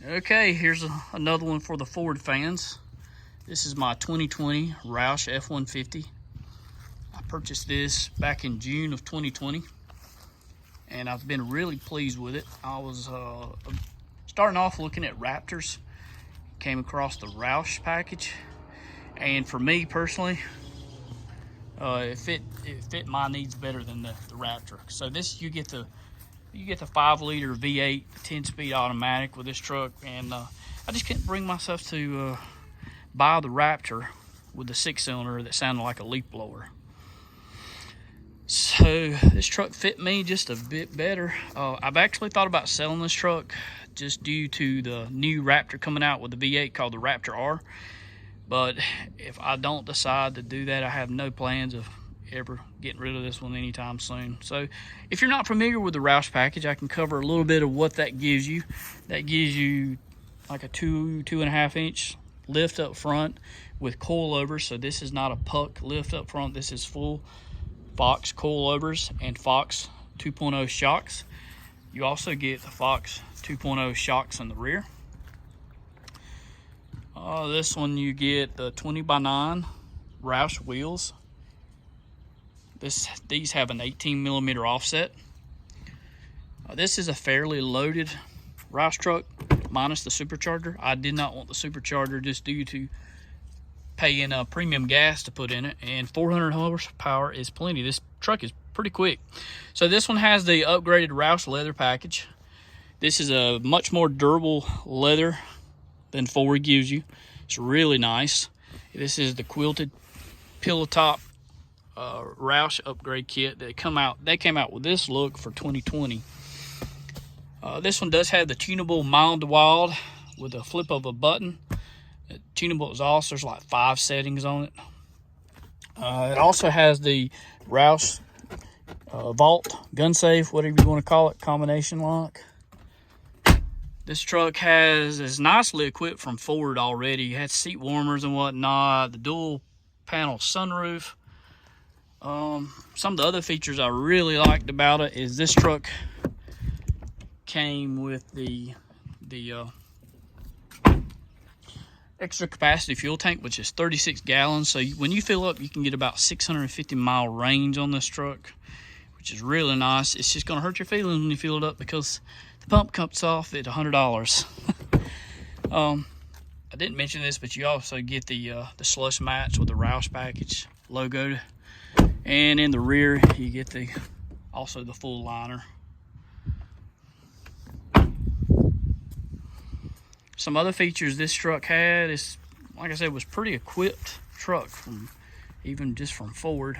Okay, here's another one for the Ford fans. This is my 2020 Roush F150. I purchased this back in June of 2020, and I've been really pleased with it. I was starting off looking at Raptors, came across the Roush package, and for me personally, it fit my needs better than the Raptor. So this, you get the 5-liter V8 10-speed automatic with this truck, and I just couldn't bring myself to buy the Raptor with the 6-cylinder that sounded like a leaf blower. So this truck fit me just a bit better. I've actually thought about selling this truck just due to the new Raptor coming out with the V8 called the Raptor R. But if I don't decide to do that, I have no plans of ever getting rid of this one anytime soon. So if you're not familiar with the Roush package, I can cover a little bit of what that gives you. That gives you like a 2.5 inch lift up front with coilovers. So this is not a puck lift up front. This is full Fox coilovers and Fox 2.0 shocks. You also get the Fox 2.0 shocks in the rear. This one you get the 20x9 Roush wheels. These have an 18mm offset. This is a fairly loaded Roush truck minus the supercharger. I did not want the supercharger just due to paying premium gas to put in it, and 400 horsepower is plenty. This truck is pretty quick. So this one has the upgraded Roush leather package. This is a much more durable leather than Ford gives you. It's really nice. This is the quilted pillow top Roush upgrade kit that they came out with this look for 2020. This one does have the tunable mild to wild with a flip of a button. Tunable exhaust, there's like 5 settings on it. It also has the Roush Vault gun safe, whatever you want to call it, combination lock. This truck is nicely equipped from Ford already. It has seat warmers and whatnot, the dual panel sunroof. Some of the other features I really liked about it is this truck came with the extra capacity fuel tank, which is 36 gallons. So when you fill up, you can get about 650-mile range on this truck, which is really nice. It's just gonna hurt your feelings when you fill it up because the pump comes off at $100. I didn't mention this, but you also get the slush mats with the Roush package logo, and in the rear you get also the full liner. Some other features this truck had is, like I said, was pretty equipped truck even just from Ford.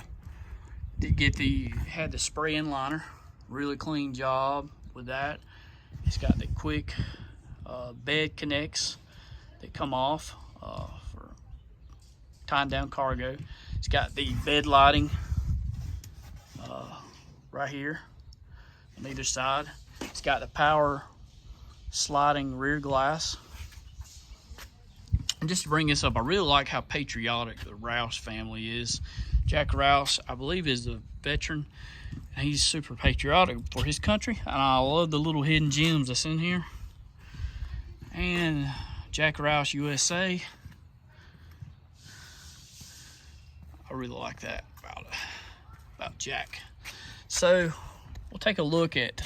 Had the spray-in liner, really clean job with that. It's got the quick bed connects that come off for tying down cargo. It's got the bed lighting right here on either side. It's got the power sliding rear glass. And just to bring this up, I really like how patriotic the Roush family is. Jack Roush, I believe, is a veteran. He's super patriotic for his country, and I love the little hidden gems that's in here. And Jack Roush USA, I really like that about Jack. So we'll take a look at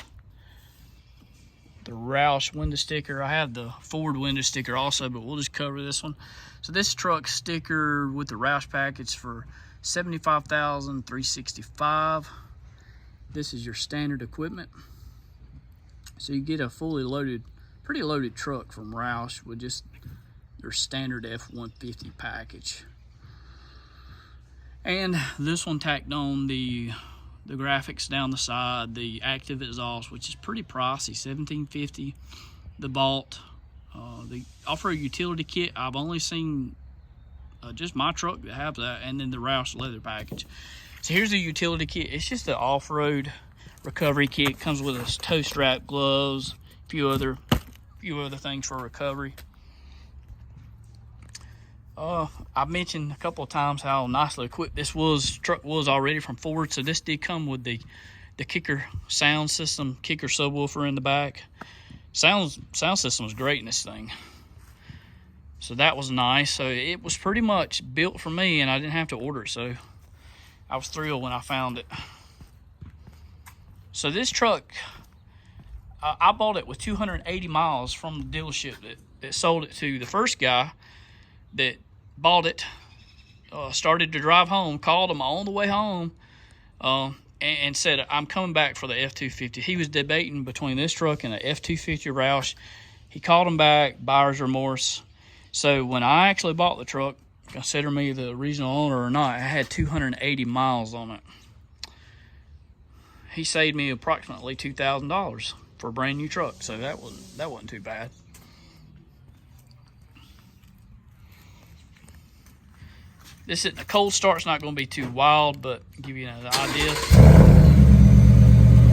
the Roush window sticker. I have the Ford window sticker also, but we'll just cover this one. So this truck sticker with the Roush package for $75,365. This is your standard equipment. So you get a fully loaded, pretty loaded truck from Roush with just their standard F150 package. And this one tacked on the graphics down the side, the active exhaust, which is pretty pricey, $1,750. The Vault, the off-road utility kit. I've only seen just my truck that have that, and then the Roush leather package. So here's the utility kit. It's just the off-road recovery kit. Comes with a tow strap, gloves, a few other things for recovery. I mentioned a couple of times how nicely equipped this truck was already from Ford. So this did come with the kicker sound system, kicker subwoofer in the back. Sound system was great in this thing. So that was nice. So it was pretty much built for me, and I didn't have to order it. So I was thrilled when I found it. So this truck, I bought it with 280 miles from the dealership that sold it to the first guy that bought it. Started to drive home, called him on the way home, and said, I'm coming back for the F250. He was debating between this truck and the F250 Roush. He called him back, buyer's remorse. So when I actually bought the truck, consider me the original owner or not, I had 280 miles on it. He saved me approximately $2,000 for a brand new truck, so that wasn't too bad. This is, a cold start's not going to be too wild, but give you an idea.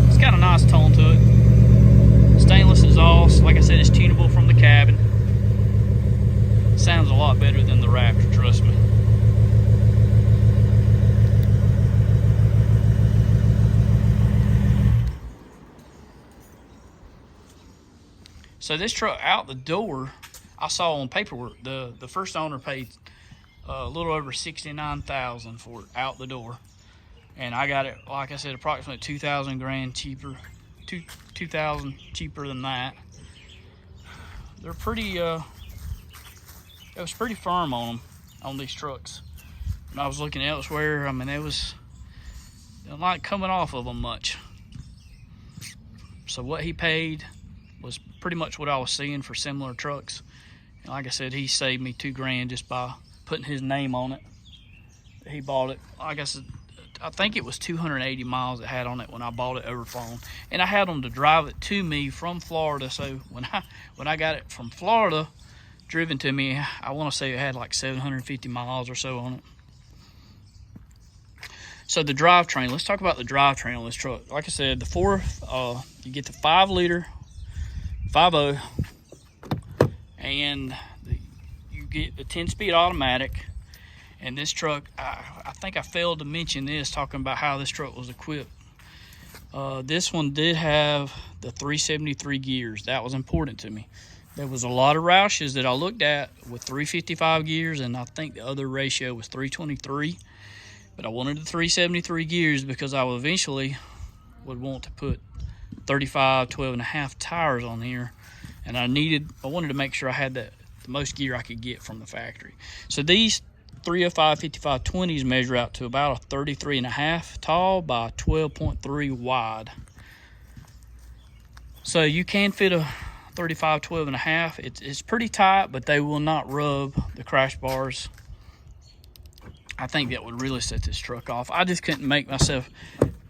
It's got a nice tone to it. Stainless exhaust, like I said, it's tunable from the cabin. Sounds a lot better than the Raptor, trust me. So this truck out the door, I saw on paperwork, the first owner paid a little over $69,000 for it out the door, and I got it, like I said, approximately 2,000 grand cheaper, 2,000 cheaper than that. They're pretty. It was pretty firm on them, on these trucks. When I was looking elsewhere, I mean, they're not coming off of them much. So what he paid was pretty much what I was seeing for similar trucks. And like I said, he saved me $2 grand just by putting his name on it. He bought it, like I said, I think it was 280 miles it had on it when I bought it over phone. And I had them to drive it to me from Florida. So when I got it from Florida, driven to me, I want to say it had like 750 miles or so on it. So the drivetrain, let's talk about the drivetrain on this truck. Like I said, you get the 5-liter 5.0, and you get the 10-speed automatic. And this truck, I think I failed to mention this, talking about how this truck was equipped. This one did have the 373 gears. That was important to me. There was a lot of Roushes that I looked at with 355 gears, and I think the other ratio was 323. But I wanted the 373 gears because I eventually would want to put 35 12.5 tires on here, and I wanted to make sure I had the most gear I could get from the factory. So these 305 5520s measure out to about a 33.5 tall by 12.3 wide. So you can fit a 35 12.5. It's pretty tight, but they will not rub the crash bars. I think that would really set this truck off. I just couldn't make myself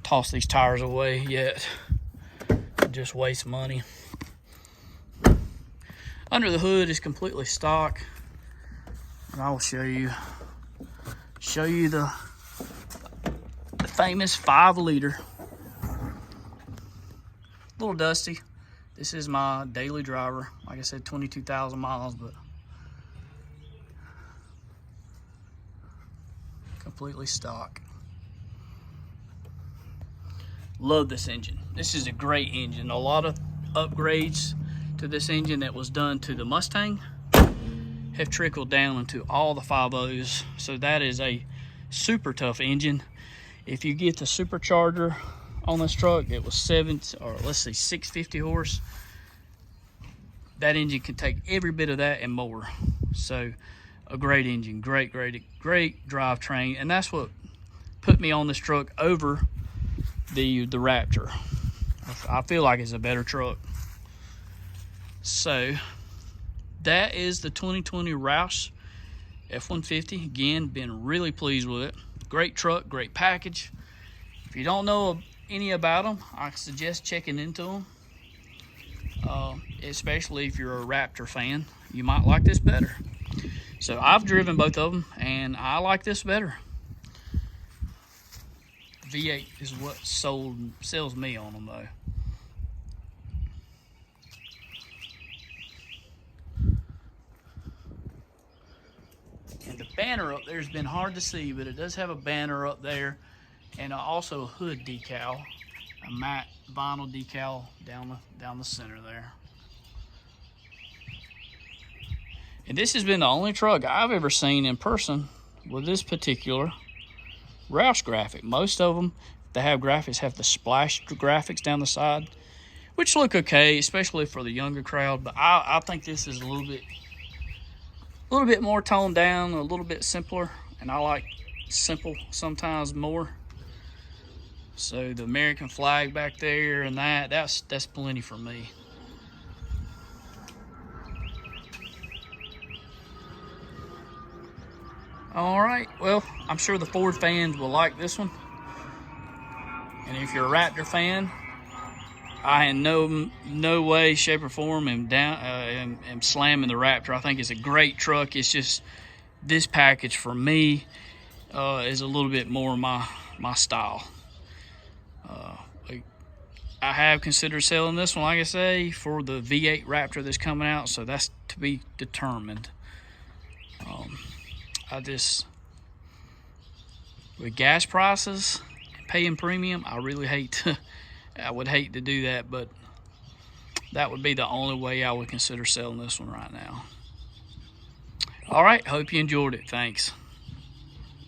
toss these tires away yet. Just waste money. Under the hood is completely stock, and I will show you the famous 5-liter. A little dusty. This is my daily driver. Like I said, 22,000 miles, but completely stock. Love this engine. This is a great engine. A lot of upgrades to this engine that was done to the Mustang have trickled down into all the 5.0s. So that is a super tough engine. If you get the supercharger on this truck, it was 650 horse. That engine can take every bit of that and more. So a great engine, great drivetrain, and that's what put me on this truck over the Raptor. I feel like it's a better truck. So that is the 2020 Roush F150. Again, been really pleased with it. Great truck, great package. If you don't know any about them, I suggest checking into them. Especially if you're a Raptor fan, you might like this better. So I've driven both of them, and I like this better. V8 is what sells me on them, though. And the banner up there has been hard to see, but it does have a banner up there, and also a hood decal, a matte vinyl decal down the center there. And this has been the only truck I've ever seen in person with this particular Roush graphic. Most of them that have graphics have the splash graphics down the side, which look okay, especially for the younger crowd. But I think this is a little bit more toned down, a little bit simpler, and I like simple sometimes more. So the American flag back there and that's plenty for me. All right, well, I'm sure the Ford fans will like this one. And if you're a Raptor fan, I in no way, shape, or form am slamming the Raptor. I think it's a great truck. It's just this package for me is a little bit more my style. I have considered selling this one, like I say, for the V8 Raptor that's coming out, so that's to be determined. With gas prices and paying premium, I really I would hate to do that, but that would be the only way I would consider selling this one right now. All right, hope you enjoyed it. Thanks.